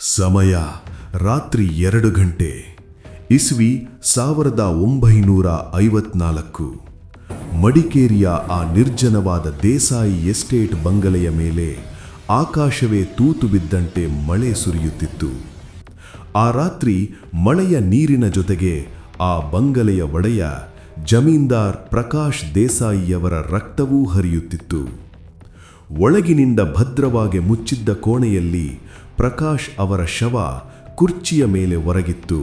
ಸಮಯ ರಾತ್ರಿ 2 ಗಂಟೆ. ಇಸ್ವಿ 1954. ಮಡಿಕೇರಿಯ ಆ ನಿರ್ಜನವಾದ ದೇಸಾಯಿ ಎಸ್ಟೇಟ್ ಬಂಗಲೆಯ ಮೇಲೆ ಆಕಾಶವೇ ತೂತು ಬಿದ್ದಂತೆ ಮಳೆ ಸುರಿಯುತ್ತಿತ್ತು. ಆ ರಾತ್ರಿ ಮಳೆಯ ನೀರಿನ ಜೊತೆಗೆ ಆ ಬಂಗಲೆಯ ಒಡೆಯ ಜಮೀನ್ದಾರ್ ಪ್ರಕಾಶ್ ದೇಸಾಯಿಯವರ ರಕ್ತವೂ ಹರಿಯುತ್ತಿತ್ತು. ಒಳಗಿನಿಂದ ಭದ್ರವಾಗಿ ಮುಚ್ಚಿದ್ದ ಕೋಣೆಯಲ್ಲಿ ಪ್ರಕಾಶ್ ಅವರ ಶವ ಕುರ್ಚಿಯ ಮೇಲೆ ಹೊರಗಿತ್ತು.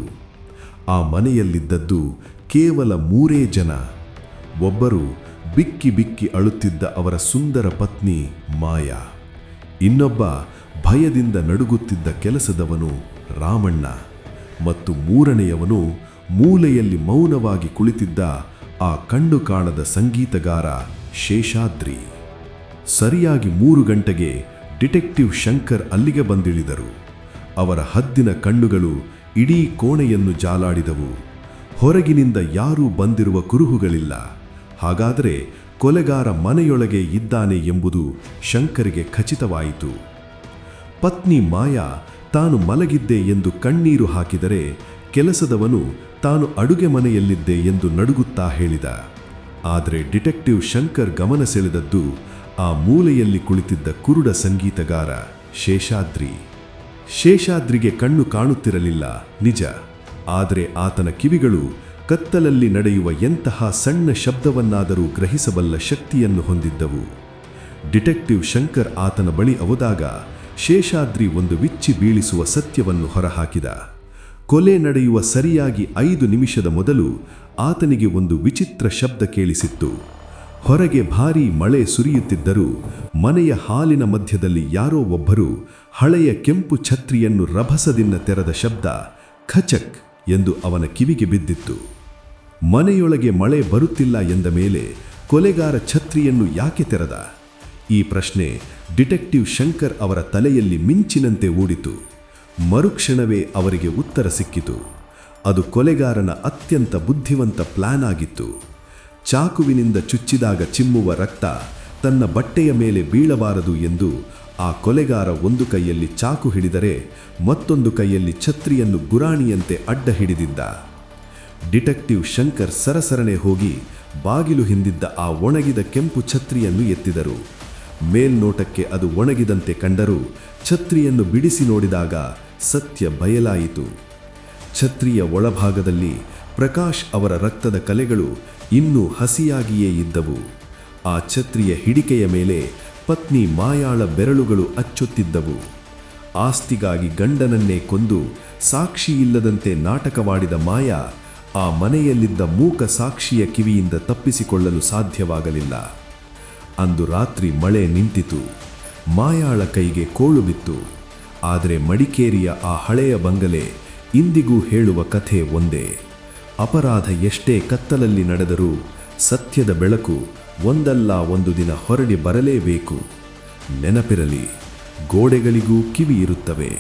ಆ ಮನೆಯಲ್ಲಿದ್ದದ್ದು ಕೇವಲ 3 ಜನ. ಒಬ್ಬರು ಬಿಕ್ಕಿ ಬಿಕ್ಕಿ ಅಳುತ್ತಿದ್ದ ಅವರ ಸುಂದರ ಪತ್ನಿ ಮಾಯಾ, ಇನ್ನೊಬ್ಬ ಭಯದಿಂದ ನಡುಗುತ್ತಿದ್ದ ಕೆಲಸದವನು ರಾಮಣ್ಣ, ಮತ್ತು 3ನೇಯವನು ಮೂಲೆಯಲ್ಲಿ ಮೌನವಾಗಿ ಕುಳಿತಿದ್ದ ಆ ಕಣ್ಣು ಕಾಣದ ಸಂಗೀತಗಾರ ಶೇಷಾದ್ರಿ. ಸರಿಯಾಗಿ 3 ಗಂಟೆಗೆ ಡಿಟೆಕ್ಟಿವ್ ಶಂಕರ್ ಅಲ್ಲಿಗೆ ಬಂದಿಳಿದರು. ಅವರ ಹದ್ದಿನ ಕಣ್ಣುಗಳು ಇಡೀ ಕೋಣೆಯನ್ನು ಜಾಲಾಡಿದವು. ಹೊರಗಿನಿಂದ ಯಾರೂ ಬಂದಿರುವ ಕುರುಹುಗಳಿಲ್ಲ. ಹಾಗಾದರೆ ಕೊಲೆಗಾರ ಮನೆಯೊಳಗೆ ಇದ್ದಾನೆ ಎಂಬುದು ಶಂಕರಿಗೆ ಖಚಿತವಾಯಿತು. ಪತ್ನಿ ಮಾಯಾ ತಾನು ಮಲಗಿದ್ದೆ ಎಂದು ಕಣ್ಣೀರು ಹಾಕಿದರೆ, ಕೆಲಸದವನು ತಾನು ಅಡುಗೆ ಮನೆಯಲ್ಲಿದ್ದೆ ಎಂದು ನಡುಗುತ್ತಾ ಹೇಳಿದ. ಆದರೆ ಡಿಟೆಕ್ಟಿವ್ ಶಂಕರ್ ಗಮನ ಸೆಳೆದದ್ದು ಆ ಮೂಲೆಯಲ್ಲಿ ಕುಳಿತಿದ್ದ ಕುರುಡ ಸಂಗೀತಗಾರ ಶೇಷಾದ್ರಿ. ಶೇಷಾದ್ರಿಗೆ ಕಣ್ಣು ಕಾಣುತ್ತಿರಲಿಲ್ಲ ನಿಜ, ಆದರೆ ಆತನ ಕಿವಿಗಳು ಕತ್ತಲಲ್ಲಿ ನಡೆಯುವ ಎಂತಹ ಸಣ್ಣ ಶಬ್ದವನ್ನಾದರೂ ಗ್ರಹಿಸಬಲ್ಲ ಶಕ್ತಿಯನ್ನು ಹೊಂದಿದ್ದವು. ಡಿಟೆಕ್ಟಿವ್ ಶಂಕರ್ ಆತನ ಬಳಿ ಹೋದಾಗ ಶೇಷಾದ್ರಿ ಒಂದು ಬಿಚ್ಚಿ ಬೀಳಿಸುವ ಸತ್ಯವನ್ನು ಹೊರಹಾಕಿದ. ಕೊಲೆ ನಡೆಯುವ ಸರಿಯಾಗಿ 5 ನಿಮಿಷದ ಮೊದಲು ಆತನಿಗೆ ಒಂದು ವಿಚಿತ್ರ ಶಬ್ದ ಕೇಳಿಸಿತ್ತು. ಹೊರಗೆ ಭಾರೀ ಮಳೆ ಸುರಿಯುತ್ತಿದ್ದರೂ ಮನೆಯ ಹಾಲಿನ ಮಧ್ಯದಲ್ಲಿ ಯಾರೋ ಒಬ್ಬರು ಹಳೆಯ ಕೆಂಪು ಛತ್ರಿಯನ್ನು ರಭಸದಿಂದ ತೆರೆದ ಶಬ್ದ ಖಚಕ್ ಎಂದು ಅವನ ಕಿವಿಗೆ ಬಿದ್ದಿತ್ತು. ಮನೆಯೊಳಗೆ ಮಳೆ ಬರುತ್ತಿಲ್ಲ ಎಂದ ಮೇಲೆ ಕೊಲೆಗಾರ ಛತ್ರಿಯನ್ನು ಯಾಕೆ ತೆರೆದ? ಈ ಪ್ರಶ್ನೆ ಡಿಟೆಕ್ಟಿವ್ ಶಂಕರ್ ಅವರ ತಲೆಯಲ್ಲಿ ಮಿಂಚಿನಂತೆ ಓಡಿತು. ಮರುಕ್ಷಣವೇ ಅವರಿಗೆ ಉತ್ತರ ಸಿಕ್ಕಿತು. ಅದು ಕೊಲೆಗಾರನ ಅತ್ಯಂತ ಬುದ್ಧಿವಂತ ಪ್ಲಾನ್ ಆಗಿತ್ತು. ಚಾಕುವಿನಿಂದ ಚುಚ್ಚಿದಾಗ ಚಿಮ್ಮುವ ರಕ್ತ ತನ್ನ ಬಟ್ಟೆಯ ಮೇಲೆ ಬೀಳಬಾರದು ಎಂದು ಆ ಕೊಲೆಗಾರ ಒಂದು ಕೈಯಲ್ಲಿ ಚಾಕು ಹಿಡಿದರೆ ಮತ್ತೊಂದು ಕೈಯಲ್ಲಿ ಛತ್ರಿಯನ್ನು ಗುರಾಣಿಯಂತೆ ಅಡ್ಡ ಹಿಡಿದಿದ್ದ. ಡಿಟೆಕ್ಟಿವ್ ಶಂಕರ್ ಸರಸರನೆ ಹೋಗಿ ಬಾಗಿಲು ಹಿಂದಿದ್ದ ಆ ಒಣಗಿದ ಕೆಂಪು ಛತ್ರಿಯನ್ನು ಎತ್ತಿದರು. ಮೇಲ್ನೋಟಕ್ಕೆ ಅದು ಒಣಗಿದಂತೆ ಕಂಡರೂ ಛತ್ರಿಯನ್ನು ಬಿಡಿಸಿ ನೋಡಿದಾಗ ಸತ್ಯ ಬಯಲಾಯಿತು. ಛತ್ರಿಯ ಒಳಭಾಗದಲ್ಲಿ ಪ್ರಕಾಶ್ ಅವರ ರಕ್ತದ ಕಲೆಗಳು ಇನ್ನೂ ಹಸಿಯಾಗಿಯೇ ಇದ್ದವು. ಆ ಛತ್ರಿಯ ಹಿಡಿಕೆಯ ಮೇಲೆ ಪತ್ನಿ ಮಾಯಾಳ ಬೆರಳುಗಳು ಅಚ್ಚೊತ್ತಿದ್ದವು. ಆಸ್ತಿಗಾಗಿ ಗಂಡನನ್ನೇ ಕೊಂದು ಸಾಕ್ಷಿಯಿಲ್ಲದಂತೆ ನಾಟಕವಾಡಿದ ಮಾಯಾ ಆ ಮನೆಯಲ್ಲಿದ್ದ ಮೂಕ ಸಾಕ್ಷಿಯ ಕಿವಿಯಿಂದ ತಪ್ಪಿಸಿಕೊಳ್ಳಲು ಸಾಧ್ಯವಾಗಲಿಲ್ಲ. ಅಂದು ರಾತ್ರಿ ಮಳೆ ನಿಂತಿತು. ಮಾಯಾಳ ಕೈಗೆ ಕೋಳು ಬಿತ್ತು. ಆದರೆ ಮಡಿಕೇರಿಯ ಆ ಹಳೆಯ ಬಂಗಲೆ ಇಂದಿಗೂ ಹೇಳುವ ಕಥೆ ಒಂದೇ. ಅಪರಾಧ ಎಷ್ಟೇ ಕತ್ತಲಲ್ಲಿ ನಡೆದರೂ ಸತ್ಯದ ಬೆಳಕು ಒಂದಲ್ಲ ಒಂದು ದಿನ ಹೊರಡಿ ಬರಲೇಬೇಕು. ನೆನಪಿರಲಿ, ಗೋಡೆಗಳಿಗೂ ಕಿವಿ ಇರುತ್ತವೆ.